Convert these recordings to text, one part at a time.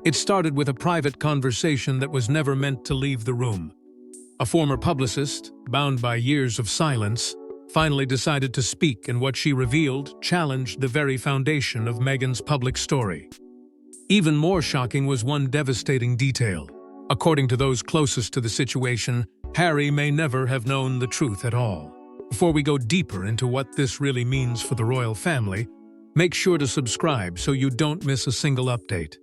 It started with a private conversation that was never meant to leave the room. A former publicist, bound by years of silence, finally decided to speak, and what she revealed challenged the very foundation of Meghan's public story. Even more shocking was one devastating detail. According to those closest to the situation, Harry may never have known the truth at all. Before we go deeper into what this really means for the royal family, make sure to subscribe so you don't miss a single update.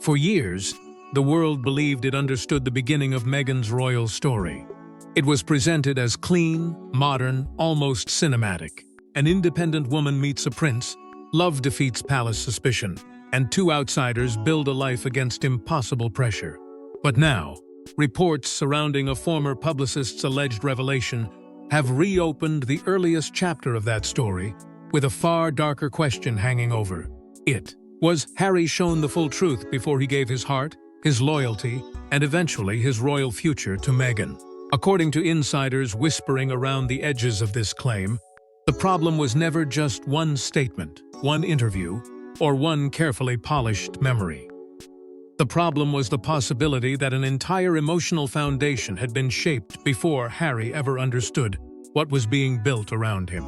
For years, the world believed it understood the beginning of Meghan's royal story. It was presented as clean, modern, almost cinematic. An independent woman meets a prince, love defeats palace suspicion, and two outsiders build a life against impossible pressure. But now, reports surrounding a former publicist's alleged revelation have reopened the earliest chapter of that story, with a far darker question hanging over it. Was Harry shown the full truth before he gave his heart, his loyalty, and eventually his royal future to Meghan? According to insiders whispering around the edges of this claim, the problem was never just one statement, one interview, or one carefully polished memory. The problem was the possibility that an entire emotional foundation had been shaped before Harry ever understood what was being built around him.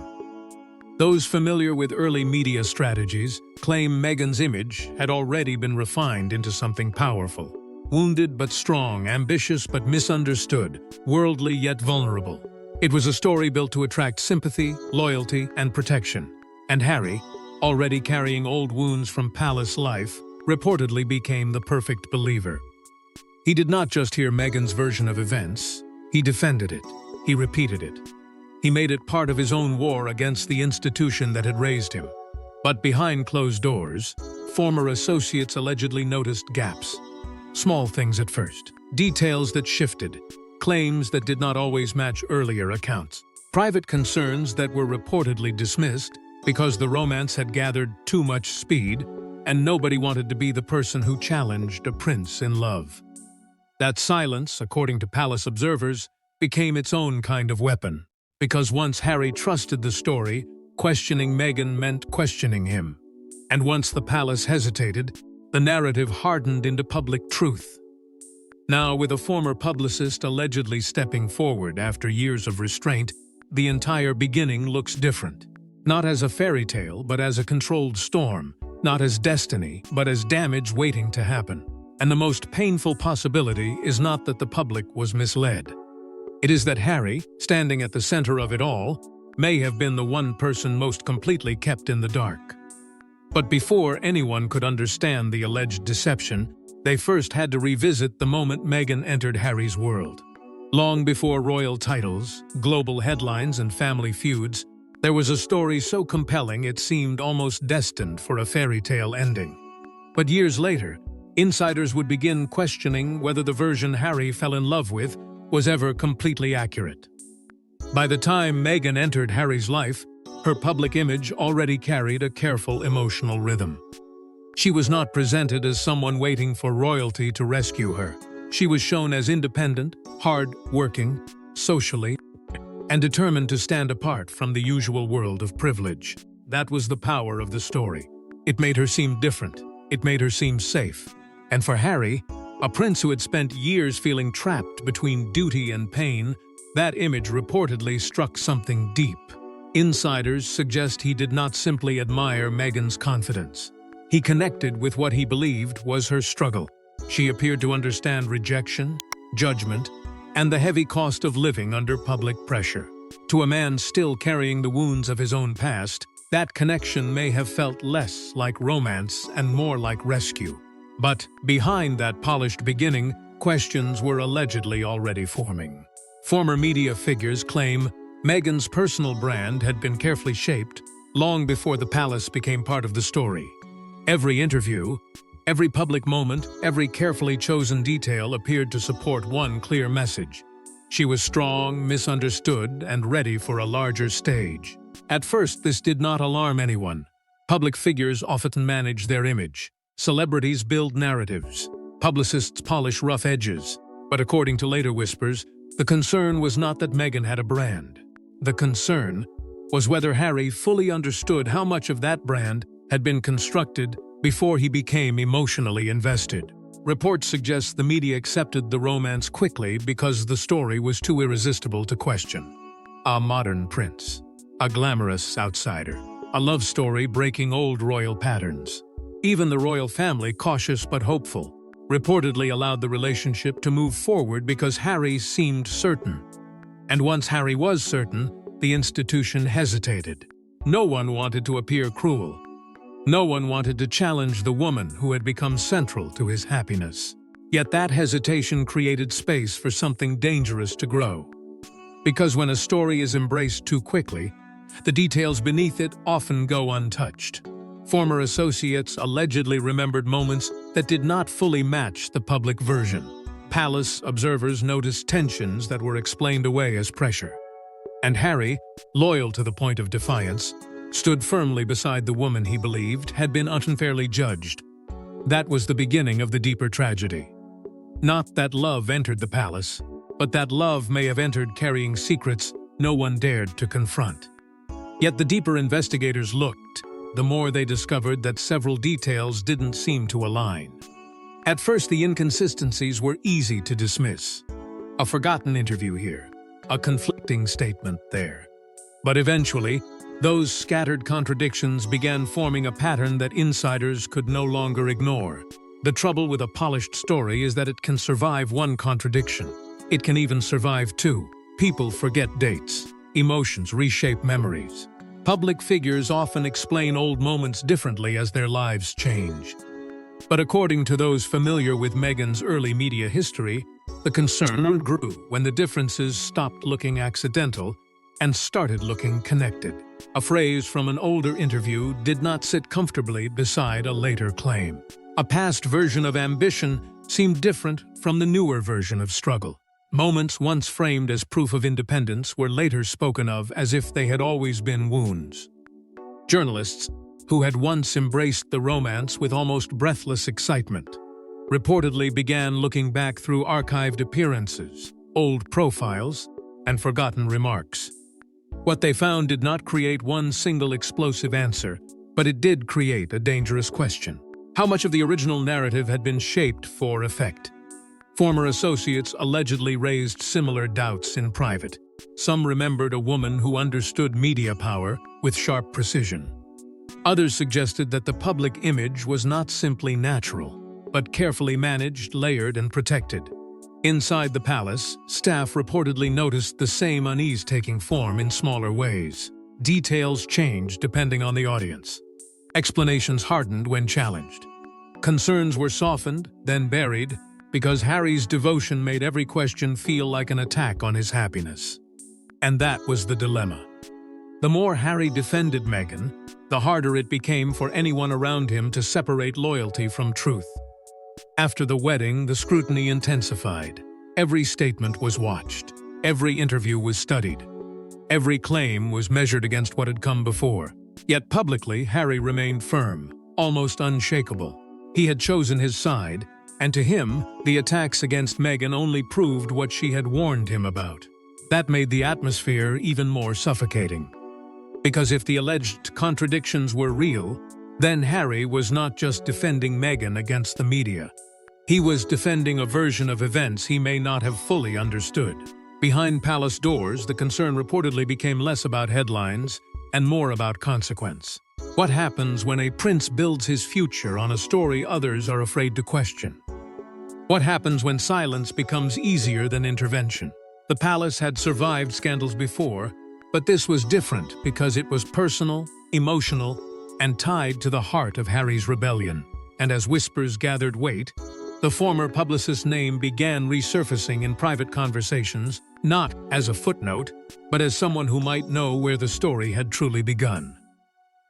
Those familiar with early media strategies claim Meghan's image had already been refined into something powerful. Wounded but strong, ambitious but misunderstood, worldly yet vulnerable. It was a story built to attract sympathy, loyalty, and protection. And Harry, already carrying old wounds from palace life, reportedly became the perfect believer. He did not just hear Meghan's version of events, he defended it, he repeated it. He made it part of his own war against the institution that had raised him. But behind closed doors, former associates allegedly noticed gaps. Small things at first, details that shifted, claims that did not always match earlier accounts, private concerns that were reportedly dismissed because the romance had gathered too much speed and nobody wanted to be the person who challenged a prince in love. That silence, according to palace observers, became its own kind of weapon, because once Harry trusted the story, questioning Meghan meant questioning him. And once the palace hesitated, the narrative hardened into public truth. Now, with a former publicist allegedly stepping forward after years of restraint, the entire beginning looks different. Not as a fairy tale, but as a controlled storm. Not as destiny, but as damage waiting to happen. And the most painful possibility is not that the public was misled. It is that Harry, standing at the center of it all, may have been the one person most completely kept in the dark. But before anyone could understand the alleged deception, they first had to revisit the moment Meghan entered Harry's world. Long before royal titles, global headlines, and family feuds, there was a story so compelling it seemed almost destined for a fairy tale ending. But years later, insiders would begin questioning whether the version Harry fell in love with was ever completely accurate. By the time Meghan entered Harry's life, her public image already carried a careful emotional rhythm. She was not presented as someone waiting for royalty to rescue her. She was shown as independent, hard-working, socially, and determined to stand apart from the usual world of privilege. That was the power of the story. It made her seem different. It made her seem safe. And for Harry, a prince who had spent years feeling trapped between duty and pain, that image reportedly struck something deep. Insiders suggest he did not simply admire Meghan's confidence. He connected with what he believed was her struggle. She appeared to understand rejection, judgment, and the heavy cost of living under public pressure. To a man still carrying the wounds of his own past, that connection may have felt less like romance and more like rescue. But behind that polished beginning, questions were allegedly already forming. Former media figures claim Meghan's personal brand had been carefully shaped long before the palace became part of the story. Every interview, every public moment, every carefully chosen detail appeared to support one clear message. She was strong, misunderstood, and ready for a larger stage. At first, this did not alarm anyone. Public figures often manage their image. Celebrities build narratives. Publicists polish rough edges. But according to later whispers, the concern was not that Meghan had a brand. The concern was whether Harry fully understood how much of that brand had been constructed before he became emotionally invested. Reports suggest the media accepted the romance quickly because the story was too irresistible to question. A modern prince, a glamorous outsider, a love story breaking old royal patterns. Even the royal family, cautious but hopeful, reportedly allowed the relationship to move forward because Harry seemed certain. And once Harry was certain, the institution hesitated. No one wanted to appear cruel. No one wanted to challenge the woman who had become central to his happiness. Yet that hesitation created space for something dangerous to grow. Because when a story is embraced too quickly, the details beneath it often go untouched. Former associates allegedly remembered moments that did not fully match the public version. Palace observers noticed tensions that were explained away as pressure. And Harry, loyal to the point of defiance, stood firmly beside the woman he believed had been unfairly judged. That was the beginning of the deeper tragedy. Not that love entered the palace, but that love may have entered carrying secrets no one dared to confront. Yet the deeper investigators looked, the more they discovered that several details didn't seem to align. At first, the inconsistencies were easy to dismiss. A forgotten interview here, a conflicting statement there. But eventually, those scattered contradictions began forming a pattern that insiders could no longer ignore. The trouble with a polished story is that it can survive one contradiction. It can even survive two. People forget dates. Emotions reshape memories. Public figures often explain old moments differently as their lives change. But according to those familiar with Meghan's early media history, the concern grew when the differences stopped looking accidental and started looking connected. A phrase from an older interview did not sit comfortably beside a later claim. A past version of ambition seemed different from the newer version of struggle. Moments once framed as proof of independence were later spoken of as if they had always been wounds. Journalists, who had once embraced the romance with almost breathless excitement, reportedly began looking back through archived appearances, old profiles, and forgotten remarks. What they found did not create one single explosive answer, but it did create a dangerous question. How much of the original narrative had been shaped for effect? Former associates allegedly raised similar doubts in private. Some remembered a woman who understood media power with sharp precision. Others suggested that the public image was not simply natural, but carefully managed, layered, and protected. Inside the palace, staff reportedly noticed the same unease taking form in smaller ways. Details changed depending on the audience. Explanations hardened when challenged. Concerns were softened, then buried, because Harry's devotion made every question feel like an attack on his happiness. And that was the dilemma. The more Harry defended Meghan, the harder it became for anyone around him to separate loyalty from truth. After the wedding, the scrutiny intensified. Every statement was watched. Every interview was studied. Every claim was measured against what had come before. Yet publicly, Harry remained firm, almost unshakable. He had chosen his side, and to him, the attacks against Meghan only proved what she had warned him about. That made the atmosphere even more suffocating. Because if the alleged contradictions were real, then Harry was not just defending Meghan against the media. He was defending a version of events he may not have fully understood. Behind palace doors, the concern reportedly became less about headlines and more about consequence. What happens when a prince builds his future on a story others are afraid to question? What happens when silence becomes easier than intervention? The palace had survived scandals before, but this was different because it was personal, emotional, and tied to the heart of Harry's rebellion. And as whispers gathered weight, the former publicist's name began resurfacing in private conversations, not as a footnote, but as someone who might know where the story had truly begun.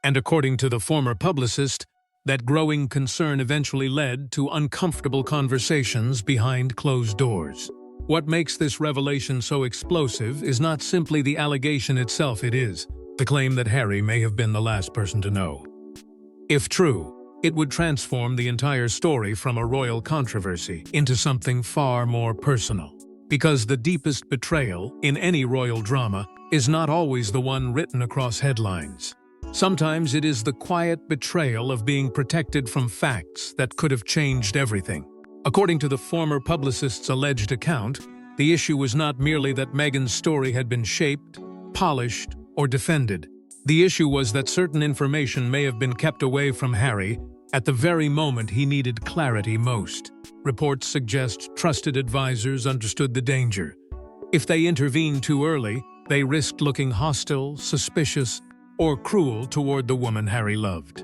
And according to the former publicist, that growing concern eventually led to uncomfortable conversations behind closed doors. What makes this revelation so explosive is not simply the allegation itself, it is the claim that Harry may have been the last person to know. If true, it would transform the entire story from a royal controversy into something far more personal. Because the deepest betrayal in any royal drama is not always the one written across headlines. Sometimes it is the quiet betrayal of being protected from facts that could have changed everything. According to the former publicist's alleged account, the issue was not merely that Meghan's story had been shaped, polished, or defended. The issue was that certain information may have been kept away from Harry at the very moment he needed clarity most. Reports suggest trusted advisors understood the danger. If they intervened too early, they risked looking hostile, suspicious, or cruel toward the woman Harry loved.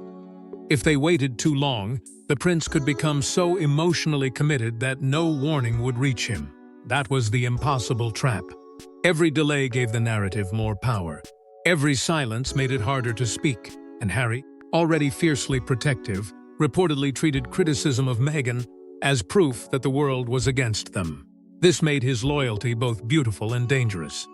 If they waited too long, the prince could become so emotionally committed that no warning would reach him. That was the impossible trap. Every delay gave the narrative more power. Every silence made it harder to speak, and Harry, already fiercely protective, reportedly treated criticism of Meghan as proof that the world was against them. This made his loyalty both beautiful and dangerous.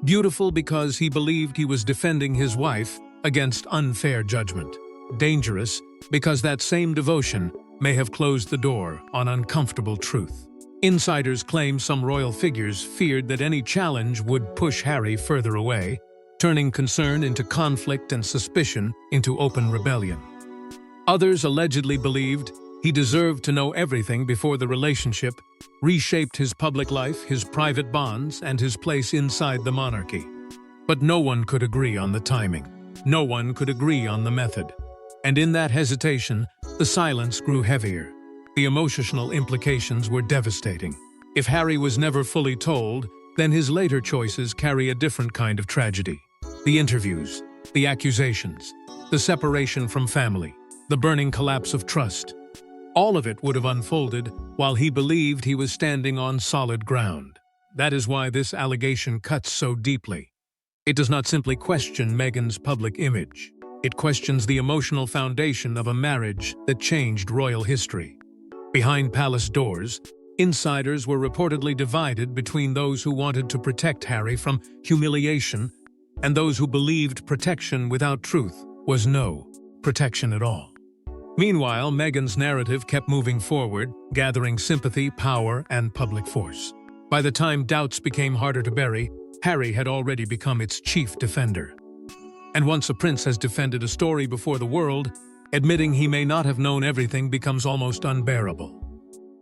Beautiful because he believed he was defending his wife against unfair judgment. Dangerous because that same devotion may have closed the door on uncomfortable truth. Insiders claim some royal figures feared that any challenge would push Harry further away, turning concern into conflict and suspicion into open rebellion. Others allegedly believed he deserved to know everything before the relationship reshaped his public life, his private bonds, and his place inside the monarchy. But no one could agree on the timing. No one could agree on the method. And in that hesitation, the silence grew heavier. The emotional implications were devastating. If Harry was never fully told, then his later choices carry a different kind of tragedy. The interviews, the accusations, the separation from family, the burning collapse of trust. All of it would have unfolded while he believed he was standing on solid ground. That is why this allegation cuts so deeply. It does not simply question Meghan's public image. It questions the emotional foundation of a marriage that changed royal history. Behind palace doors, insiders were reportedly divided between those who wanted to protect Harry from humiliation and those who believed protection without truth was no protection at all. Meanwhile, Meghan's narrative kept moving forward, gathering sympathy, power, and public force. By the time doubts became harder to bury, Harry had already become its chief defender. And once a prince has defended a story before the world, admitting he may not have known everything becomes almost unbearable.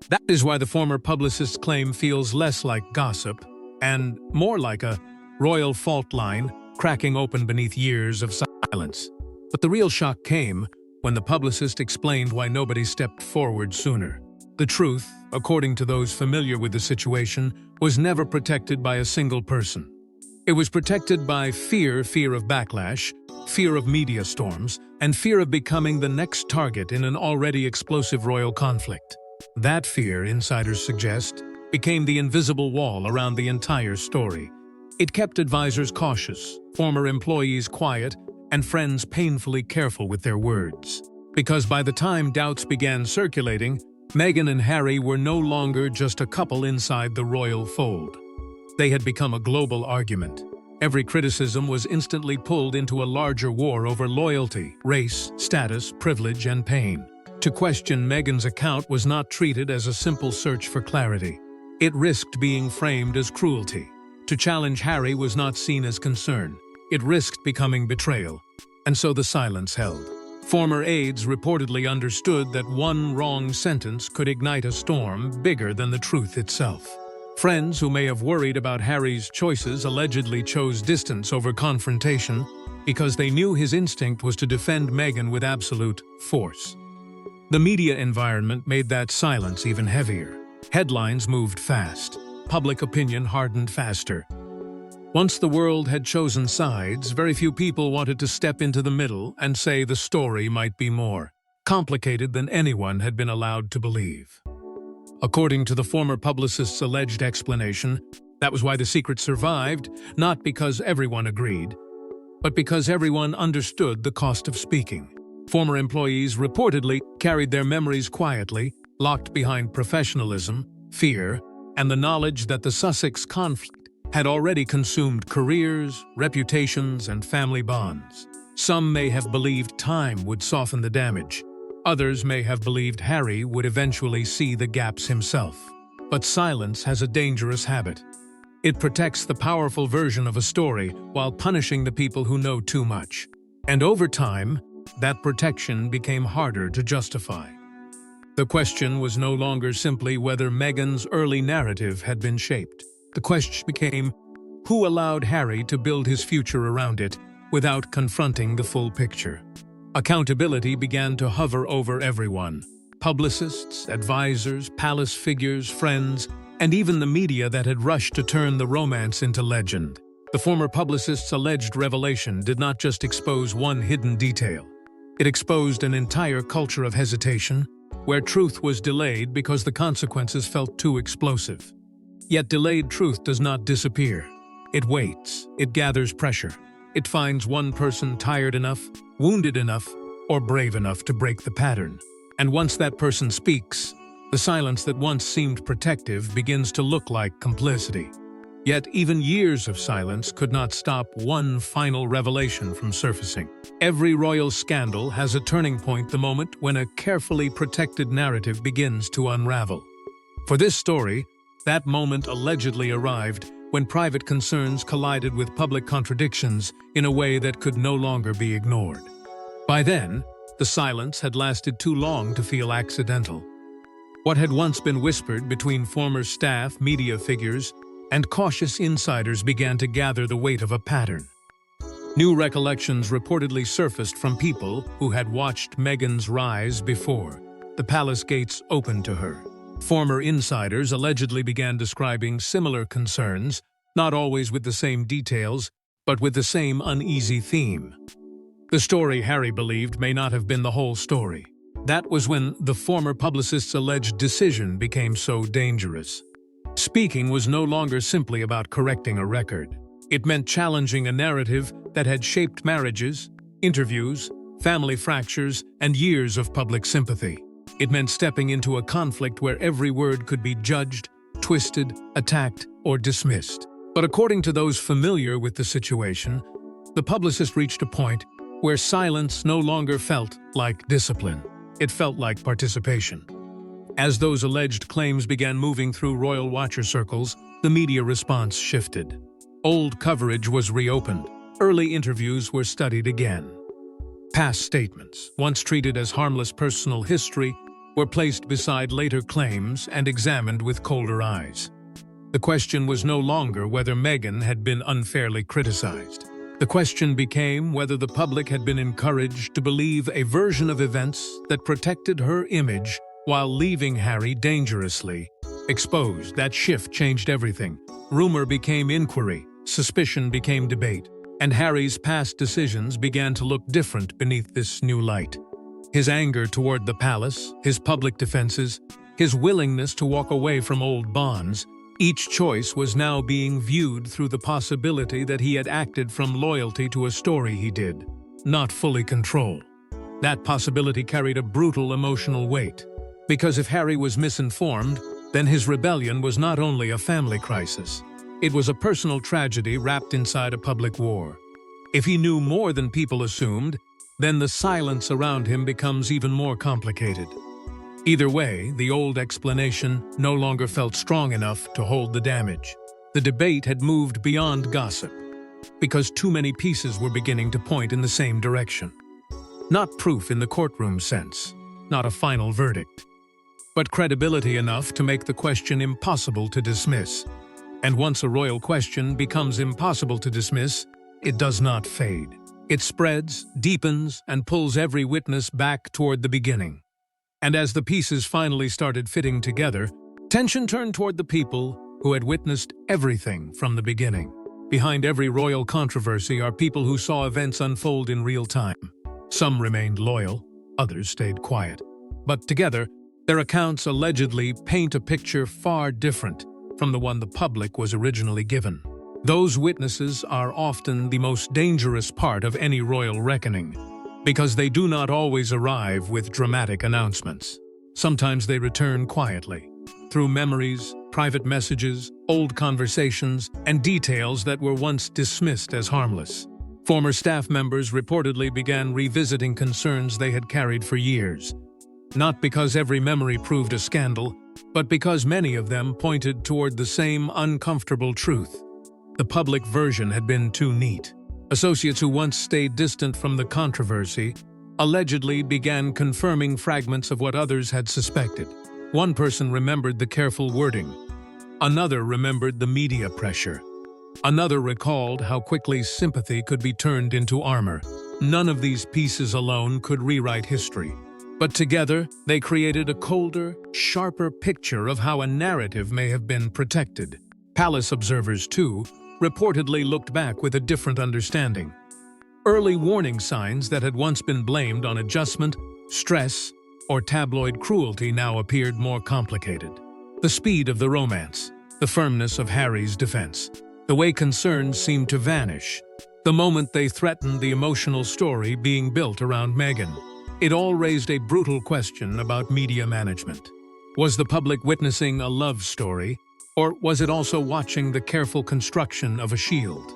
That is why the former publicist's claim feels less like gossip and more like a royal fault line cracking open beneath years of silence. But the real shock came when the publicist explained why nobody stepped forward sooner. The truth, according to those familiar with the situation, was never protected by a single person. It was protected by fear of backlash, fear of media storms, and fear of becoming the next target in an already explosive royal conflict. That fear, insiders suggest, became the invisible wall around the entire story. It kept advisors cautious, former employees quiet, and friends painfully careful with their words. Because by the time doubts began circulating, Meghan and Harry were no longer just a couple inside the royal fold. They had become a global argument. Every criticism was instantly pulled into a larger war over loyalty, race, status, privilege, and pain. To question Meghan's account was not treated as a simple search for clarity. It risked being framed as cruelty. To challenge Harry was not seen as concern. It risked becoming betrayal. And so the silence held. Former aides reportedly understood that one wrong sentence could ignite a storm bigger than the truth itself. Friends who may have worried about Harry's choices allegedly chose distance over confrontation because they knew his instinct was to defend Meghan with absolute force. The media environment made that silence even heavier. Headlines moved fast. Public opinion hardened faster. Once the world had chosen sides, very few people wanted to step into the middle and say the story might be more complicated than anyone had been allowed to believe. According to the former publicist's alleged explanation, that was why the secret survived, not because everyone agreed, but because everyone understood the cost of speaking. Former employees reportedly carried their memories quietly, locked behind professionalism, fear, and the knowledge that the Sussex conflict had already consumed careers, reputations, and family bonds. Some may have believed time would soften the damage. Others may have believed Harry would eventually see the gaps himself. But silence has a dangerous habit. It protects the powerful version of a story while punishing the people who know too much. And over time, that protection became harder to justify. The question was no longer simply whether Meghan's early narrative had been shaped. The question became, who allowed Harry to build his future around it without confronting the full picture? Accountability began to hover over everyone. Publicists, advisors, palace figures, friends, and even the media that had rushed to turn the romance into legend. The former publicist's alleged revelation did not just expose one hidden detail. It exposed an entire culture of hesitation, where truth was delayed because the consequences felt too explosive. Yet delayed truth does not disappear. It waits, it gathers pressure. It finds one person tired enough, wounded enough, or brave enough to break the pattern. And once that person speaks, the silence that once seemed protective begins to look like complicity. Yet even years of silence could not stop one final revelation from surfacing. Every royal scandal has a turning point, the moment when a carefully protected narrative begins to unravel. For this story, that moment allegedly arrived when private concerns collided with public contradictions in a way that could no longer be ignored. By then, the silence had lasted too long to feel accidental. What had once been whispered between former staff, media figures, and cautious insiders began to gather the weight of a pattern. New recollections reportedly surfaced from people who had watched Meghan's rise before the palace gates opened to her. Former insiders allegedly began describing similar concerns, not always with the same details, but with the same uneasy theme. The story Harry believed may not have been the whole story. That was when the former publicist's alleged decision became so dangerous. Speaking was no longer simply about correcting a record. It meant challenging a narrative that had shaped marriages, interviews, family fractures, and years of public sympathy. It meant stepping into a conflict where every word could be judged, twisted, attacked, or dismissed. But according to those familiar with the situation, the publicist reached a point where silence no longer felt like discipline. It felt like participation. As those alleged claims began moving through royal watcher circles, the media response shifted. Old coverage was reopened. Early interviews were studied again. Past statements, once treated as harmless personal history, were placed beside later claims and examined with colder eyes. The question was no longer whether Meghan had been unfairly criticized. The question became whether the public had been encouraged to believe a version of events that protected her image while leaving Harry dangerously exposed. That shift changed everything. Rumor became inquiry, suspicion became debate, and Harry's past decisions began to look different beneath this new light. His anger toward the palace, his public defenses, his willingness to walk away from old bonds, each choice was now being viewed through the possibility that he had acted from loyalty to a story he did not fully control. That possibility carried a brutal emotional weight. Because if Harry was misinformed, then his rebellion was not only a family crisis. It was a personal tragedy wrapped inside a public war. If he knew more than people assumed, then the silence around him becomes even more complicated. Either way, the old explanation no longer felt strong enough to hold the damage. The debate had moved beyond gossip, because too many pieces were beginning to point in the same direction. Not proof in the courtroom sense, not a final verdict, but credibility enough to make the question impossible to dismiss. And once a royal question becomes impossible to dismiss, it does not fade. It spreads, deepens, and pulls every witness back toward the beginning. And as the pieces finally started fitting together, tension turned toward the people who had witnessed everything from the beginning. Behind every royal controversy are people who saw events unfold in real time. Some remained loyal, others stayed quiet. But together, their accounts allegedly paint a picture far different from the one the public was originally given. Those witnesses are often the most dangerous part of any royal reckoning, because they do not always arrive with dramatic announcements. Sometimes they return quietly, through memories, private messages, old conversations, and details that were once dismissed as harmless. Former staff members reportedly began revisiting concerns they had carried for years, not because every memory proved a scandal, but because many of them pointed toward the same uncomfortable truth. The public version had been too neat. Associates who once stayed distant from the controversy allegedly began confirming fragments of what others had suspected. One person remembered the careful wording. Another remembered the media pressure. Another recalled how quickly sympathy could be turned into armor. None of these pieces alone could rewrite history. But together, they created a colder, sharper picture of how a narrative may have been protected. Palace observers, too, reportedly looked back with a different understanding. Early warning signs that had once been blamed on adjustment, stress, or tabloid cruelty now appeared more complicated. The speed of the romance, the firmness of Harry's defense, the way concerns seemed to vanish, the moment they threatened the emotional story being built around Meghan. It all raised a brutal question about media management. Was the public witnessing a love story, or was it also watching the careful construction of a shield?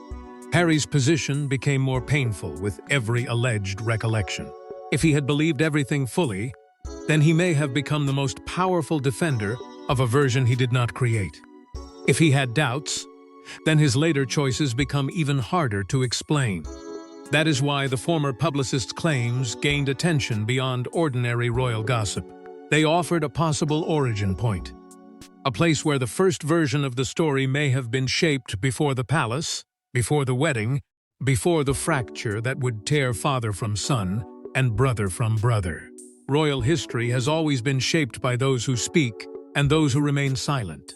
Harry's position became more painful with every alleged recollection. If he had believed everything fully, then he may have become the most powerful defender of a version he did not create. If he had doubts, then his later choices become even harder to explain. That is why the former publicist's claims gained attention beyond ordinary royal gossip. They offered a possible origin point, a place where the first version of the story may have been shaped before the palace, before the wedding, before the fracture that would tear father from son and brother from brother. Royal history has always been shaped by those who speak and those who remain silent.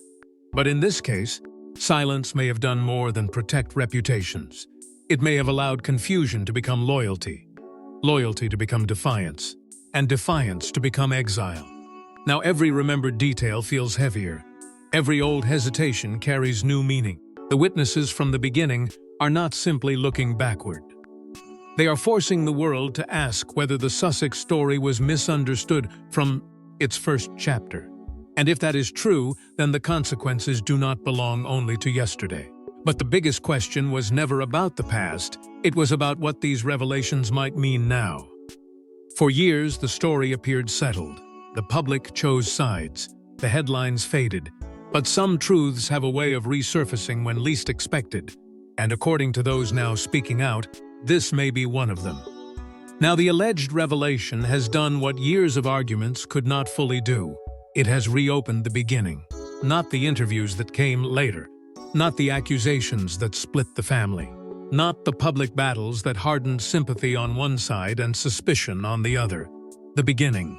But in this case, silence may have done more than protect reputations. It may have allowed confusion to become loyalty, loyalty to become defiance, and defiance to become exile. Now every remembered detail feels heavier. Every old hesitation carries new meaning. The witnesses from the beginning are not simply looking backward. They are forcing the world to ask whether the Sussex story was misunderstood from its first chapter. And if that is true, then the consequences do not belong only to yesterday. But the biggest question was never about the past, it was about what these revelations might mean now. For years, the story appeared settled. The public chose sides. The headlines faded. But some truths have a way of resurfacing when least expected. And according to those now speaking out, this may be one of them. Now, the alleged revelation has done what years of arguments could not fully do. It has reopened the beginning, not the interviews that came later, not the accusations that split the family, not the public battles that hardened sympathy on one side and suspicion on the other. The beginning.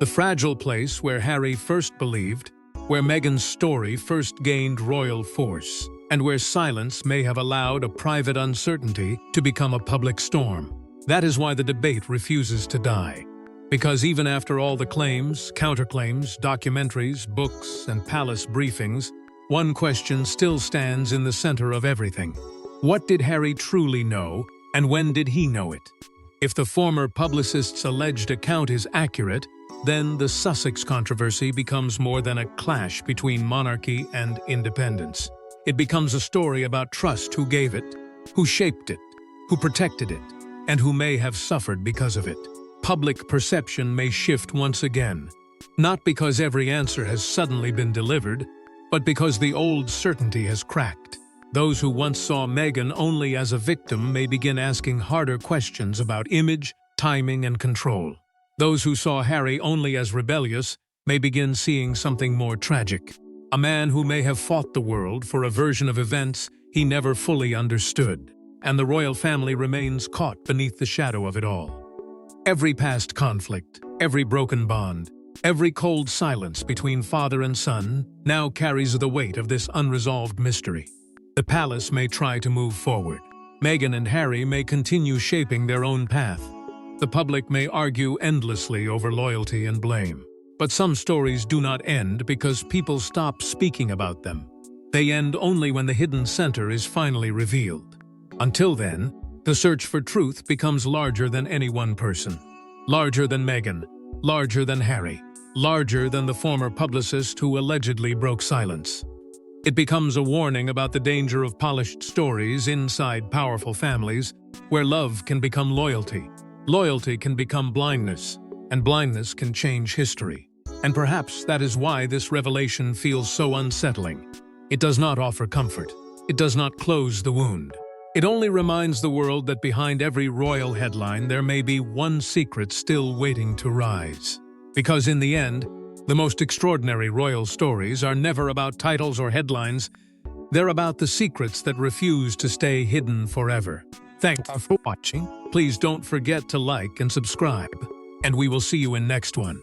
The fragile place where Harry first believed, where Meghan's story first gained royal force, and where silence may have allowed a private uncertainty to become a public storm. That is why the debate refuses to die. Because even after all the claims, counterclaims, documentaries, books, and palace briefings, one question still stands in the center of everything. What did Harry truly know, and when did he know it? If the former publicist's alleged account is accurate, then the Sussex controversy becomes more than a clash between monarchy and independence. It becomes a story about trust: who gave it, who shaped it, who protected it, and who may have suffered because of it. Public perception may shift once again, not because every answer has suddenly been delivered, but because the old certainty has cracked. Those who once saw Meghan only as a victim may begin asking harder questions about image, timing, and control. Those who saw Harry only as rebellious may begin seeing something more tragic. A man who may have fought the world for a version of events he never fully understood. And the royal family remains caught beneath the shadow of it all. Every past conflict, every broken bond, every cold silence between father and son now carries the weight of this unresolved mystery. The palace may try to move forward. Meghan and Harry may continue shaping their own path. The public may argue endlessly over loyalty and blame. But some stories do not end because people stop speaking about them. They end only when the hidden center is finally revealed. Until then, the search for truth becomes larger than any one person. Larger than Meghan, larger than Harry, larger than the former publicist who allegedly broke silence. It becomes a warning about the danger of polished stories inside powerful families, where love can become loyalty, loyalty can become blindness, and blindness can change history. And perhaps that is why this revelation feels so unsettling. It does not offer comfort. It does not close the wound. It only reminds the world that behind every royal headline there may be one secret still waiting to rise. Because in the end, the most extraordinary royal stories are never about titles or headlines. They're about the secrets that refuse to stay hidden forever. Thank you for watching. Please don't forget to like and subscribe. And we will see you in next one.